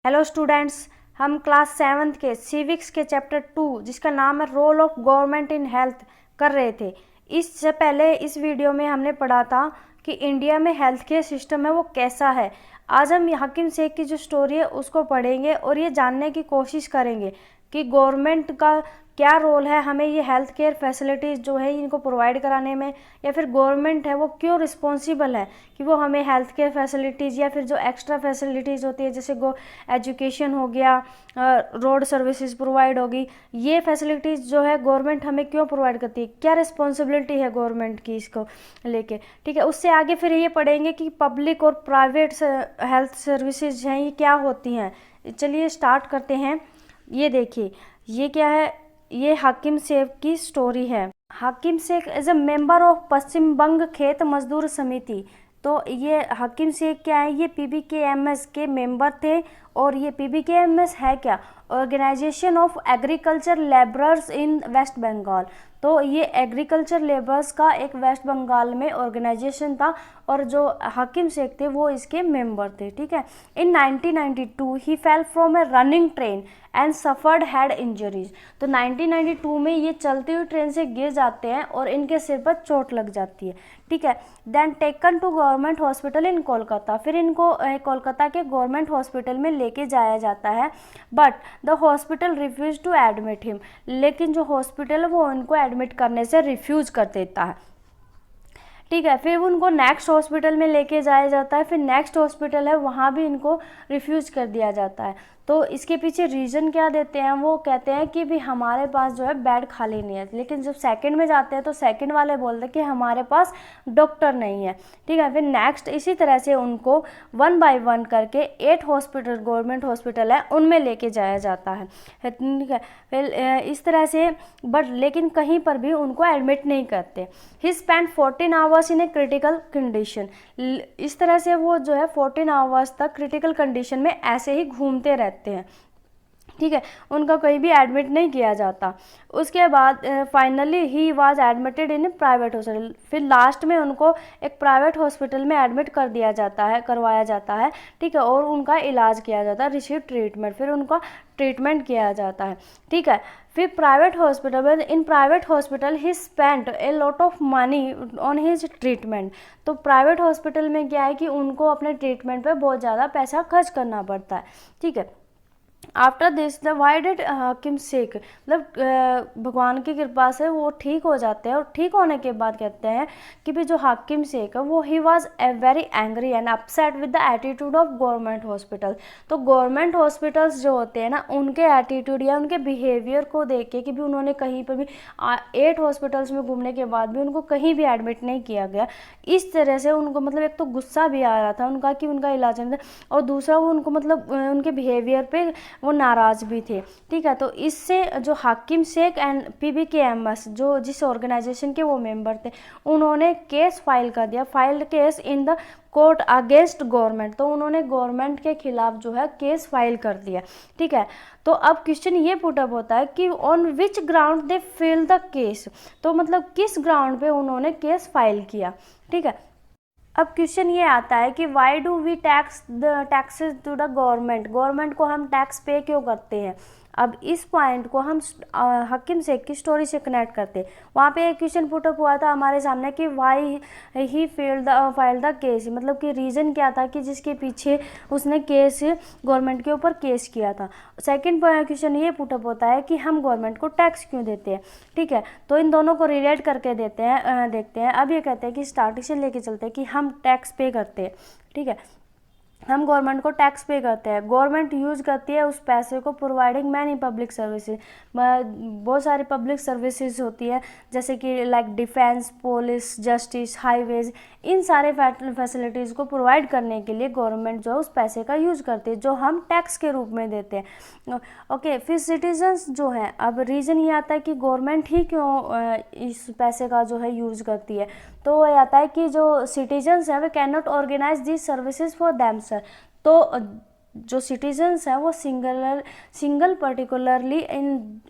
Hello students, हम class 7th के civics के चैप्टर 2 जिसका नाम है role of government in health कर रहे थे। इससे पहले इस वीडियो में हमने पढ़ा था कि इंडिया में हेल्थ केयर सिस्टम है वो कैसा है। आज हम हकीम शेख की जो स्टोरी है उसको पढ़ेंगे और ये जानने की कोशिश करेंगे कि गवर्नमेंट का क्या रोल है हमें ये हेल्थ केयर फैसिलिटीज़ जो है इनको प्रोवाइड कराने में, या फिर गवर्नमेंट है वो क्यों रिस्पॉन्सिबल है कि वो हमें हेल्थ केयर फैसिलिटीज़ या फिर जो एक्स्ट्रा फैसिलिटीज़ होती है जैसे एजुकेशन हो गया, रोड सर्विसेज प्रोवाइड होगी, ये फैसिलिटीज़ जो है गवर्नमेंट हमें क्यों प्रोवाइड करती है, क्या रिस्पॉन्सिबिलिटी है गवर्नमेंट की इसको लेके। ठीक है, उससे आगे फिर ये पढ़ेंगे कि पब्लिक और प्राइवेट हेल्थ सर्विसेज हैं ये क्या होती हैं। चलिए स्टार्ट करते हैं। ये देखिए, ये क्या है, ये हाकिम शेख की स्टोरी है। Hakim Sheikh as a member of Paschim Banga Khet मजदूर समिति। तो ये हाकिम शेख क्या है, ये पीबीकेएमएस के मेंबर थे। और ये पीबीकेएमएस है क्या, organisation of agriculture labourers in West Bengal. तो ये एग्रीकल्चर लेबर्स का एक वेस्ट बंगाल में ऑर्गेनाइजेशन था और जो हाकिम शेख थे वो इसके मेंबर थे। ठीक है, in 1992 he fell from a running train and suffered head injuries. तो 1992 में ये चलती हुई ट्रेन से गिर जाते हैं और इनके सिर पर चोट लग जाती है। ठीक है, then taken to government hospital in Kolkata. फिर इनको कोलकाता के गवर्नमेंट हॉस्पिटल में लेके जाया जाता है, but the hospital refuse to admit him. लेकिन जो हॉस्पिटल है वो उनको एडमिट करने से रिफ्यूज कर देता है। ठीक है, फिर उनको नेक्स्ट हॉस्पिटल में लेके जाया जाता है, फिर नेक्स्ट हॉस्पिटल है वहाँ भी इनको रिफ्यूज कर दिया जाता है। तो इसके पीछे रीज़न क्या देते हैं, वो कहते हैं कि भी हमारे पास जो है बेड खाली नहीं है। लेकिन जब सेकंड में जाते हैं तो सेकंड वाले बोलते हैं कि हमारे पास डॉक्टर नहीं है। ठीक है, फिर नेक्स्ट इसी तरह से उनको 1 बाय 1 करके 8 हॉस्पिटल गवर्नमेंट हॉस्पिटल है उनमें लेके जाया जाता है। ठीक है, फिर इस तरह से बट लेकिन कहीं पर भी उनको एडमिट नहीं करते। He spend 14 hours in a critical condition. इस तरह से वो जो है 14 आवर्स तक क्रिटिकल कंडीशन में ऐसे ही घूमते रहते हैं। ठीक है, उनका कहीं भी एडमिट नहीं किया जाता। उसके बाद finally he was admitted in private hospital. फिर लास्ट में उनको एक प्राइवेट हॉस्पिटल में एडमिट कर दिया जाता है, करवाया जाता है। ठीक है, और उनका इलाज किया जाता है, रिसीव ट्रीटमेंट। फिर उनका ट्रीटमेंट किया जाता है। ठीक है, फिर प्राइवेट हॉस्पिटल में in private hospital he spent a lot of money on his treatment. तो प्राइवेट हॉस्पिटल में क्या है कि उनको अपने ट्रीटमेंट पे बहुत ज़्यादा पैसा खर्च करना पड़ता है। ठीक है, after this the why did हाकिम शेख, मतलब भगवान की कृपा से वो ठीक हो जाते हैं। और ठीक होने के बाद कहते हैं कि भी जो हाकिम शेख है वो he was a very angry and upset with the attitude of government hospital. तो गवर्नमेंट हॉस्पिटल्स जो होते हैं ना उनके एटीट्यूड या उनके बिहेवियर को देख के कि भी उन्होंने कहीं पर भी 8 हॉस्पिटल्स में घूमने के बाद भी उनको कहीं भी एडमिट नहीं किया गया। इस तरह से उनको मतलब एक तो गुस्सा भी आ रहा था उनका कि उनका इलाज नहीं था, और दूसरा वो उनको मतलब उनके बिहेवियर पे वो नाराज़ भी थे। ठीक है, तो इससे जो हाकिम शेख एंड पीबीकेएमएस जो जिस ऑर्गेनाइजेशन के वो मेंबर थे उन्होंने केस फाइल कर दिया, filed case in the court against government. तो उन्होंने गवर्नमेंट के खिलाफ जो है केस फाइल कर दिया। ठीक है, तो अब क्वेश्चन ये पुटअप होता है कि on which ground they fill the case. तो मतलब किस ग्राउंड पे उन्होंने केस फाइल किया। ठीक है, अब क्वेश्चन ये आता है कि why do we tax the taxes to the government. Government को हम टैक्स पे क्यों करते हैं। अब इस पॉइंट को हम हाकिम शेख की स्टोरी से कनेक्ट करते हैं। वहाँ पे एक क्वेश्चन पुटअप हुआ था हमारे सामने कि why he file the case, मतलब कि रीज़न क्या था कि जिसके पीछे उसने केस गवर्नमेंट के ऊपर केस किया था। सेकंड क्वेश्चन ये पुटअप होता है कि हम गवर्नमेंट को टैक्स क्यों देते हैं। ठीक है, तो इन दोनों को रिलेट करके देखते हैं। अब ये कहते हैं कि स्टार्टिंग से लेके चलते हैं कि हम टैक्स पे करते हैं। ठीक है, हम गवर्नमेंट को टैक्स पे करते हैं, गवर्नमेंट यूज़ करती है उस पैसे को प्रोवाइडिंग मैनी पब्लिक सर्विसेज। बहुत सारी पब्लिक सर्विसेज होती है जैसे कि like defence, police, justice, highways, इन सारे फैसिलिटीज़ को प्रोवाइड करने के लिए गवर्नमेंट जो है उस पैसे का यूज़ करती है जो हम टैक्स के रूप में देते हैं। ओके, फिर सिटीजन्स जो हैं, अब रीज़न ये आता है कि गवर्नमेंट ही क्यों इस पैसे का जो है यूज़ करती है। तो वो आता है कि जो सिटीजन्स हैं वे can not organize this services for them sir. तो जो सिटीजन्स हैं वो सिंगल पर्टिकुलरली इन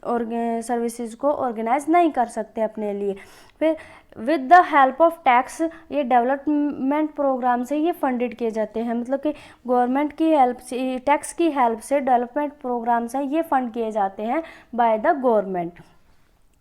सर्विसेज को ऑर्गेनाइज नहीं कर सकते अपने लिए। फिर with the help of tax, ये डेवलपमेंट प्रोग्राम से ये फंडेड किए जाते हैं, मतलब कि गवर्नमेंट की हेल्प से, टैक्स की हेल्प से डेवलपमेंट प्रोग्राम से ये फंड किए जाते हैं by the government.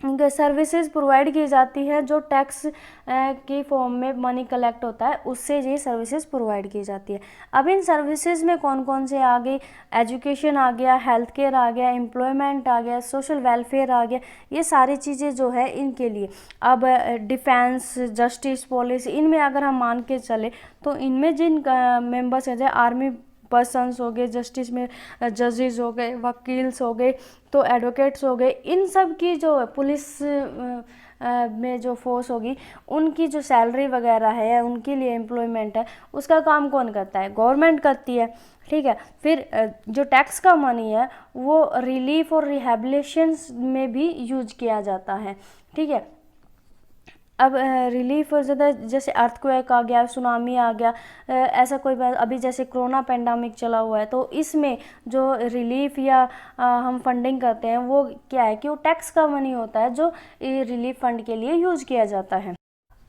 Services provide की जाती है जो टैक्स की फॉर्म में मनी कलेक्ट होता है, उससे ये सर्विसेज प्रोवाइड की जाती है। अब इन सर्विसेज में कौन कौन से आ गई, एजुकेशन आ गया, हेल्थ केयर आ गया, एम्प्लॉयमेंट आ गया, सोशल वेलफेयर आ गया, ये सारी चीज़ें जो है इनके लिए। अब डिफेंस, जस्टिस, पुलिस, इनमें अगर हम मान के चले तो इनमें जिन मेंबर्स हैं, जैसे आर्मी पर्सन्स हो गए, जस्टिस में जजेस हो गए, वकील्स हो गए, तो एडवोकेट्स हो गए, इन सब की जो पुलिस में जो फोर्स होगी उनकी जो सैलरी वगैरह है, उनके लिए एम्प्लॉयमेंट है, उसका काम कौन करता है? गवर्नमेंट करती है, ठीक है। फिर जो टैक्स का मनी है वो रिलीफ और रिहेबिलिटेशन में भी यूज किया जाता है, ठीक है। अब रिलीफ ज़्यादा, जैसे अर्थक्वेक आ गया, सुनामी आ गया, ऐसा कोई बात, अभी जैसे कोरोना पेंडेमिक चला हुआ है, तो इसमें जो रिलीफ या हम फंडिंग करते हैं वो क्या है कि वो टैक्स का मनी होता है जो रिलीफ फंड के लिए यूज किया जाता है।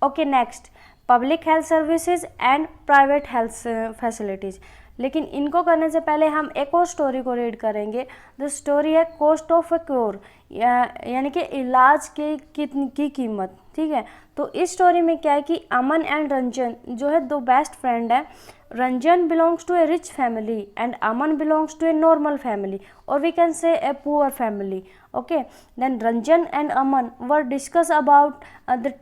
Okay, next, public health services and private health facilities. लेकिन इनको करने से पहले हम एक और स्टोरी को रीड करेंगे। द स्टोरी है कॉस्ट ऑफ ए क्योर, यानी कि इलाज की कीमत, ठीक है। तो इस स्टोरी में क्या है कि अमन एंड रंजन जो है दो बेस्ट फ्रेंड है। Ranjan belongs to a rich family and Aman belongs to a normal family, or we can say a poor family. Okay, then Ranjan and Aman were discuss about the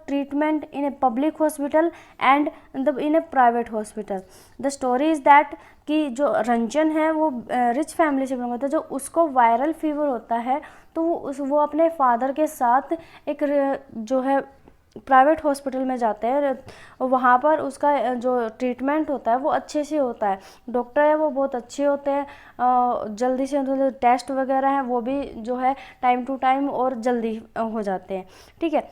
treatment in a public hospital and in a private hospital. The story is that कि जो रंजन है वो rich family से belong करता है, जो उसको viral fever होता है तो वो अपने फादर के साथ एक जो है प्राइवेट हॉस्पिटल में जाते हैं, वहाँ पर उसका जो ट्रीटमेंट होता है वो अच्छे से होता है। डॉक्टर है वो बहुत अच्छे होते हैं, जल्दी से मतलब टेस्ट वगैरह हैं वो भी जो है टाइम टू टाइम और जल्दी हो जाते हैं, ठीक है।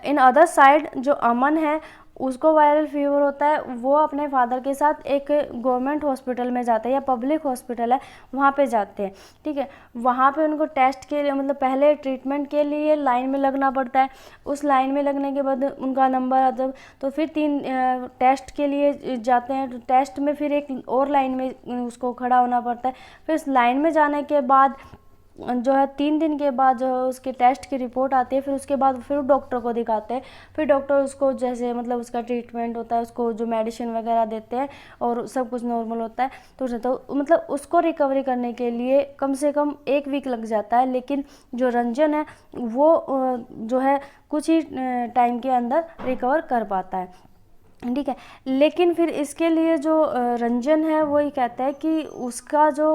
इन अदर साइड जो अमन है उसको वायरल फीवर होता है, वो अपने फादर के साथ एक गवर्नमेंट हॉस्पिटल में जाते हैं या पब्लिक हॉस्पिटल है वहाँ पे जाते हैं, ठीक है। वहाँ पे उनको टेस्ट के लिए मतलब पहले ट्रीटमेंट के लिए लाइन में लगना पड़ता है, उस लाइन में लगने के बाद उनका नंबर आता है तो फिर 3 टेस्ट के लिए जाते हैं, तो टेस्ट में फिर एक और लाइन में उसको खड़ा होना पड़ता है। फिर इस लाइन में जाने के बाद जो है 3 दिन के बाद जो है उसके टेस्ट की रिपोर्ट आती है, फिर उसके बाद फिर डॉक्टर को दिखाते हैं, फिर डॉक्टर उसको जैसे मतलब उसका ट्रीटमेंट होता है, उसको जो मेडिसिन वगैरह देते हैं और सब कुछ नॉर्मल होता है। तो मतलब उसको रिकवरी करने के लिए कम से कम 1 वीक लग जाता है, लेकिन जो रंजन है वो जो है कुछ ही टाइम के अंदर रिकवर कर पाता है, ठीक है। लेकिन फिर इसके लिए जो रंजन है वो ये कहता है कि उसका जो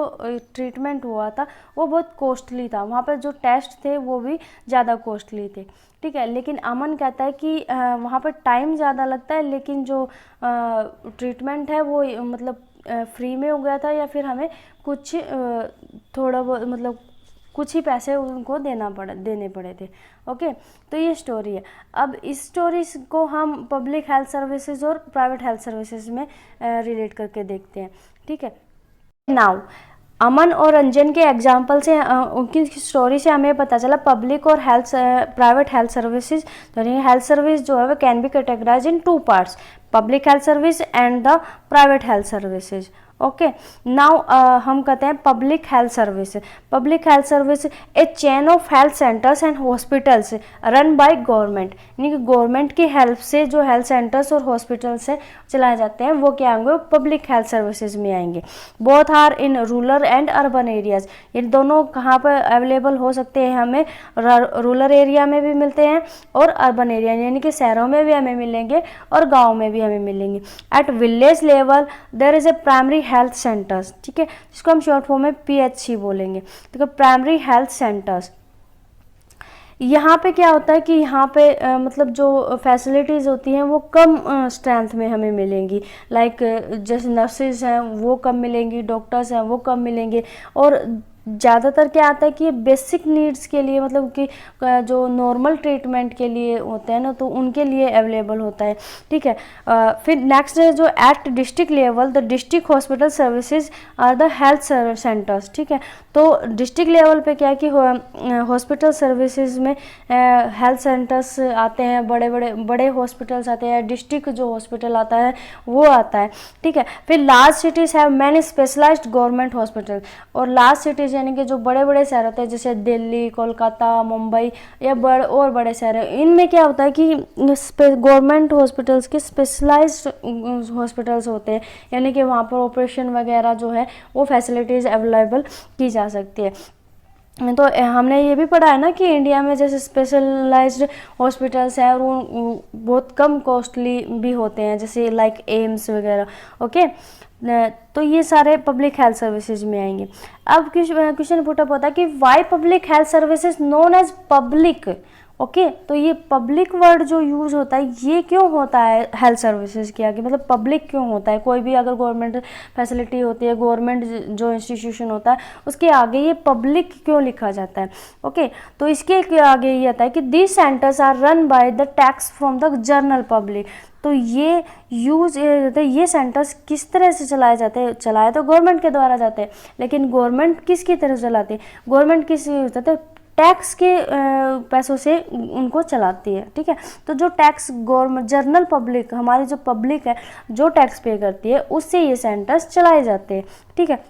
ट्रीटमेंट हुआ था वो बहुत कॉस्टली था, वहाँ पर जो टेस्ट थे वो भी ज़्यादा कॉस्टली थे, ठीक है। लेकिन अमन कहता है कि वहाँ पर टाइम ज़्यादा लगता है लेकिन जो ट्रीटमेंट है वो मतलब फ्री में हो गया था, या फिर हमें कुछ थोड़ा बहुत मतलब कुछ ही पैसे उनको देने पड़े थे। ओके, तो ये स्टोरी है। अब इस स्टोरी को हम पब्लिक हेल्थ सर्विसेज और प्राइवेट हेल्थ सर्विसेज में रिलेट करके देखते हैं, ठीक है। नाउ अमन और रंजन के एग्जाम्पल से उनकी स्टोरी से हमें पता चला पब्लिक और private health services, health service जो है वो can be categorise in 2 parts, public health service and the private health services. Okay, now हम कहते हैं public health service. Public health service a chain of health centres and hospitals run by government, यानी कि government की help से जो health centres और hospitals से चलाए जाते हैं वो क्या होंगे? पब्लिक हेल्थ सर्विसेज में आएंगे। Both are in rural and urban areas, ये दोनों कहाँ पर अवेलेबल हो सकते हैं? हमें रूरल एरिया में भी मिलते हैं और अर्बन एरिया यानी कि शहरों में भी हमें मिलेंगे और गाँव में भी हमें मिलेंगे। At village level there is a primary health centres, ठीक है, जिसको हम शॉर्ट फॉर्म में PHC बोलेंगे, तो प्राइमरी हेल्थ सेंटर्स। यहाँ पे क्या होता है कि यहाँ पे मतलब जो फैसिलिटीज़ होती हैं वो कम स्ट्रेंथ में हमें मिलेंगी, लाइक जैसे नर्सेज हैं वो कम मिलेंगी, डॉक्टर्स हैं वो कम मिलेंगे, और ज़्यादातर क्या आता है कि ये बेसिक नीड्स के लिए, मतलब कि जो नॉर्मल ट्रीटमेंट के लिए होते हैं ना, तो उनके लिए अवेलेबल होता है, ठीक है। फिर नेक्स्ट है जो at district level the district hospital services are the health centres, ठीक है। तो डिस्ट्रिक्ट लेवल पे क्या है कि हॉस्पिटल सर्विसेज में हेल्थ सेंटर्स आते हैं, बड़े हॉस्पिटल्स आते हैं, डिस्ट्रिक्ट जो हॉस्पिटल आता है वो आता है, ठीक है। फिर large cities have many specialised government hospital, और लार्ज सिटीज़ यानी कि जो बड़े शहर होते हैं जैसे दिल्ली, कोलकाता, मुंबई या बड़े शहर हैं, इनमें क्या होता है कि गवर्नमेंट हॉस्पिटल्स के स्पेशलाइज्ड हॉस्पिटल्स होते हैं, यानी कि वहाँ पर ऑपरेशन वगैरह जो है वो फैसिलिटीज़ अवेलेबल की जा सकती है। तो हमने ये भी पढ़ा है ना कि इंडिया में जैसे स्पेशलाइज्ड हॉस्पिटल्स हैं और वो बहुत कम कॉस्टली भी होते हैं, जैसे लाइक एम्स वगैरह, ओके। तो ये सारे पब्लिक हेल्थ सर्विसेज में आएंगे। अब क्वेश्चन पुटअप होता है कि why public health services known as public, okay. तो ये पब्लिक वर्ड जो यूज़ होता है ये क्यों होता है हेल्थ सर्विसेज के आगे, मतलब पब्लिक क्यों होता है? कोई भी अगर गवर्नमेंट फैसिलिटी होती है, गवर्नमेंट जो इंस्टीट्यूशन होता है उसके आगे ये पब्लिक क्यों लिखा जाता है, ओके। तो इसके आगे ये आता है कि this centres are run by the tax from the general public. तो ये सेंटर्स किस तरह से चलाए जाते हैं? चलाए तो गवर्नमेंट के द्वारा जाते हैं, लेकिन गवर्नमेंट किसकी तरह चलाती है? गवर्नमेंट किस जाते हैं? टैक्स के पैसों से उनको चलाती है, ठीक है। तो जो टैक्स गवर्नमेंट जनरल पब्लिक, हमारी जो पब्लिक है जो टैक्स पे करती है, उससे ये सेंटर्स चलाए जाते हैं, ठीक है।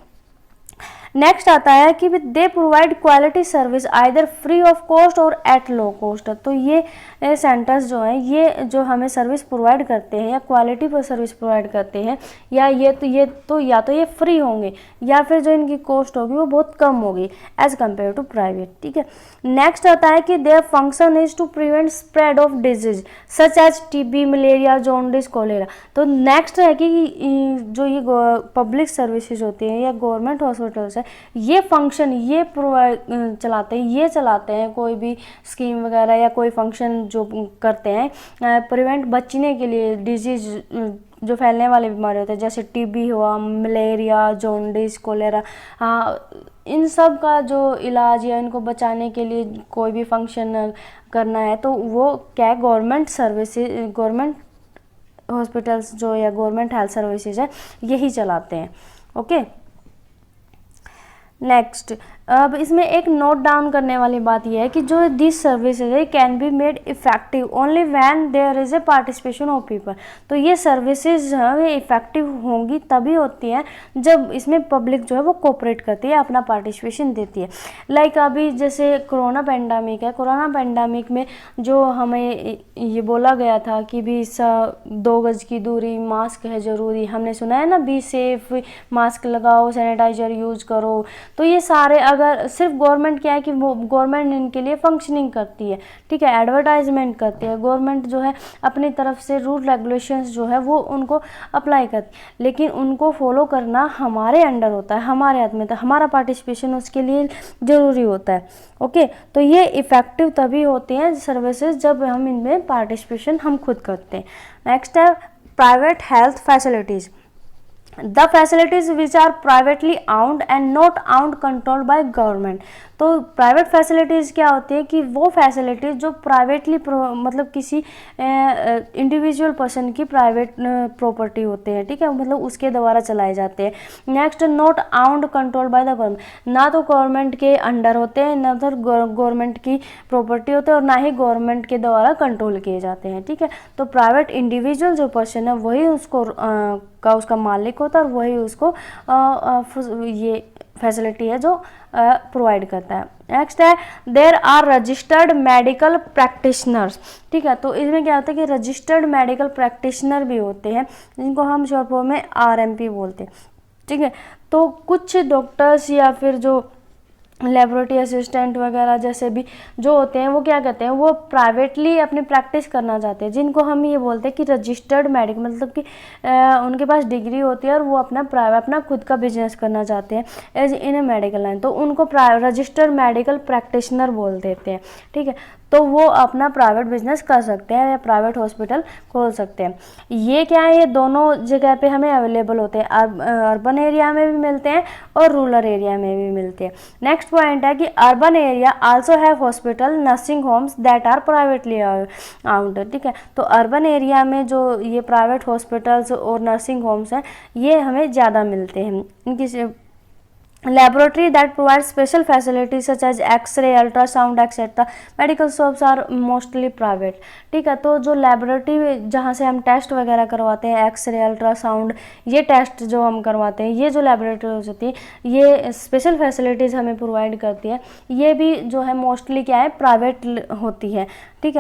नेक्स्ट आता है कि they provide quality service either free of cost और एट लो कॉस्ट। तो ये सेंटर्स जो हैं ये जो हमें सर्विस प्रोवाइड करते हैं या क्वालिटी पर सर्विस प्रोवाइड करते हैं, या या तो ये फ्री होंगे या फिर जो इनकी कॉस्ट होगी वो बहुत कम होगी एज कम्पेयर टू प्राइवेट, ठीक है। नेक्स्ट आता है कि their function is to prevent spread of disease such as TB, malaria, jaundice, cholera. तो नेक्स्ट है कि जो ये पब्लिक सर्विसेज होती हैं या गवर्नमेंट हॉस्पिटल्स है, ये फंक्शन ये प्रोवाइड चलाते हैं कोई भी स्कीम वगैरह या कोई फंक्शन जो करते हैं प्रिवेंट, बचने के लिए डिजीज जो फैलने वाले बीमारी होते हैं जैसे टीबी हुआ, मलेरिया, जॉन्डिस, कोलेरा, इन सब का जो इलाज या इनको बचाने के लिए कोई भी फंक्शन करना है तो वो क्या है, गवर्नमेंट हॉस्पिटल्स जो या गवर्नमेंट हेल्थ सर्विसेज है यही चलाते हैं, ओके। नेक्स्ट, अब इसमें एक नोट डाउन करने वाली बात यह है कि जो दिस सर्विसेज है can be made effective only when there is a participation of people. तो ये सर्विसेज है इफेक्टिव होंगी तभी होती हैं जब इसमें पब्लिक जो है वो कोऑपरेट करती है, अपना पार्टिसिपेशन देती है। लाइक अभी जैसे कोरोना पेंडेमिक है, कोरोना पेंडेमिक में जो हमें ये बोला गया था कि भी 2 गज की दूरी, मास्क है ज़रूरी, हमने सुना है ना, बी सेफ, मास्क लगाओ, सैनिटाइजर यूज करो। तो ये सारे अगर सिर्फ गवर्नमेंट क्या है कि वो गवर्नमेंट इनके लिए फंक्शनिंग करती है, ठीक है, एडवर्टाइजमेंट करती है, गवर्नमेंट जो है अपनी तरफ से रूल रेगुलेशंस जो है वो उनको अप्लाई करती है, लेकिन उनको फॉलो करना हमारे अंडर होता है, हमारे हाथ में, तो हमारा पार्टिसिपेशन उसके लिए ज़रूरी होता है, ओके। तो ये इफ़ेक्टिव तभी होते हैं सर्विसेज जब हम इनमें पार्टिसिपेशन हम खुद करते हैं। नेक्स्ट है private health facilities. The facilities which are privately owned and not owned controlled by government। तो प्राइवेट फैसिलिटीज़ क्या होती है कि वो फैसिलिटीज़ जो प्राइवेटली मतलब किसी इंडिविजुअल पर्सन की प्राइवेट प्रॉपर्टी होते हैं, ठीक है, मतलब उसके द्वारा चलाए जाते हैं। Next, not आउंड control by the government, ना तो गवर्नमेंट के अंडर होते हैं, ना तो गवर्नमेंट की प्रॉपर्टी होते हैं और ना ही गवर्नमेंट के द्वारा कंट्रोल किए जाते हैं, ठीक है। तो प्राइवेट इंडिविजुअल जो पर्सन है वही उसका मालिक होता है और वही उसको ये फैसिलिटी है जो प्रोवाइड करता है। नेक्स्ट है there are registered medical practitioners, ठीक है। तो इसमें क्या होता है कि रजिस्टर्ड मेडिकल प्रैक्टिशनर भी होते हैं जिनको हम शॉर्ट फॉर्म में RMP बोलते हैं, ठीक है। तो कुछ डॉक्टर्स या फिर जो लेबोरेटरी असिस्टेंट वगैरह जैसे भी जो होते हैं वो क्या कहते हैं, वो प्राइवेटली अपनी प्रैक्टिस करना चाहते हैं, जिनको हम ये बोलते हैं कि रजिस्टर्ड मेडिकल, मतलब कि उनके पास डिग्री होती है और वो अपना खुद का बिजनेस करना चाहते हैं as in a medical line, तो उनको रजिस्टर्ड मेडिकल प्रैक्टिशनर बोल देते हैं, ठीक है। तो वो अपना प्राइवेट बिजनेस कर सकते हैं या प्राइवेट हॉस्पिटल खोल सकते हैं। ये क्या है, ये दोनों जगह पे हमें अवेलेबल होते हैं, अर्बन एरिया में भी मिलते हैं और रूरल एरिया में भी मिलते हैं। नेक्स्ट पॉइंट है कि urban area also have hospital nursing homes that are privately out. ठीक है, तो अर्बन एरिया में जो ये प्राइवेट हॉस्पिटल्स और नर्सिंग होम्स हैं ये हमें ज़्यादा मिलते हैं। इनकी laboratory that provides special facilities such as x-ray, ultrasound etc. Medical shops are mostly private. ठीक है, तो जो लेबोरेटरी जहाँ से हम टेस्ट वगैरह करवाते हैं, एक्सरे, अल्ट्रासाउंड, ये टेस्ट जो हम करवाते हैं, ये जो लेबोरेटरी होती है ये स्पेशल फैसिलिटीज़ हमें प्रोवाइड करती है। ये भी जो है मोस्टली क्या है, प्राइवेट होती है। ठीक है।